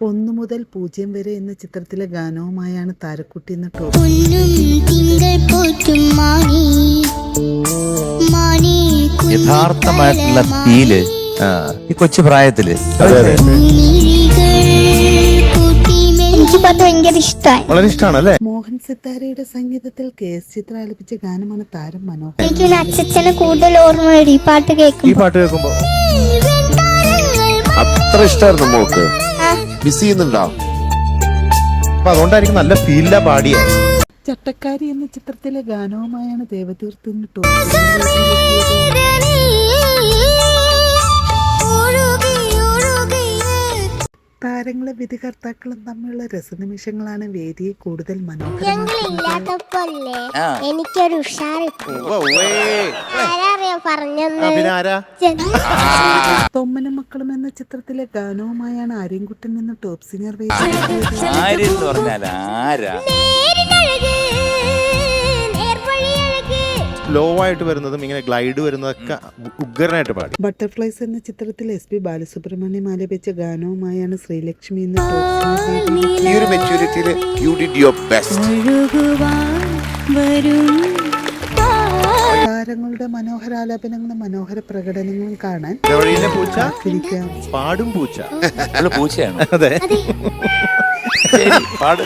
1 മുതൽ 0 വരെ എന്ന ചിത്രത്തിലെ ഗാനവുമായാണ് താരക്കുട്ടി എന്ന ടോപ്പ്. യഥാർത്ഥമായിട്ടുള്ള ഫീല് ഈ കൊച്ചു പ്രായത്തില് എനിക്ക് പാട്ട് ഭയങ്കര ഇഷ്ടമായി. വളരെ ഇഷ്ടമാണ് അല്ലേ? മോഹൻ സിത്താരയുടെ സംഗീതത്തിൽ KS ചിത്ര ആലപിച്ച ഗാനമാണ് താരം മനോഹർ. എനിക്ക് അച്ഛനെ കൂടുതൽ ഓർമ്മ വരും ഈ പാട്ട് ഈ കേൾക്കും. പാട്ട് കേൾക്കുമ്പോ അത്ര ഇഷ്ടമായിരുന്നു മോൾക്ക്. മിസ് ചെയ്യുന്നുണ്ടോ? അപ്പൊ അതുകൊണ്ടായിരിക്കും നല്ല ഫീലിലാ പാടിയ. ചട്ടക്കാരി എന്ന ചിത്രത്തിലെ ഗാനവുമായാണ് ദേവതീർത്ത് എന്ന ടോപ്പ്. താരങ്ങളെ വിധികർത്താക്കളും തമ്മിലുള്ള രസനിമിഷങ്ങളാണ് വേദിയെ കൂടുതൽ ഞങ്ങളില്ലാത്തപ്പോല്ലേ എനിക്കൊരു തൊമ്മനും മക്കളും എന്ന ചിത്രത്തിലെ ഗാനവുമായാണ് ആര്യൻകുട്ടൻ എന്ന ടോപ്പ് സിംഗർ ലോ ആയിട്ട് വരുന്നതും ഇങ്ങനെ ഗ്ലൈഡ് വരുന്നതൊക്കെ ഉഗ്രനായിട്ട് പാടി. ബട്ടർഫ്ലൈസ് എന്ന ചിത്രത്തിൽ SP ബാലസുബ്രഹ്മണ്യം ആലപിച്ച ഗാനവുമായാണ് ശ്രീലക്ഷ്മി എന്ന ടോപ്പ് സിംഗർ. ഈ ഒരു മെച്യൂരിറ്റിയിൽ യു ഡിഡ് യുവർ ബെസ്റ്റ്. താരങ്ങളുടെ മനോഹരാലാപനങ്ങളും മനോഹര പ്രകടനങ്ങളും കാണാൻ പൂച്ച കാത്തിരിക്കാം. പാടും പൂച്ച. പൂച്ചയാണ്. അതെ. പാട്.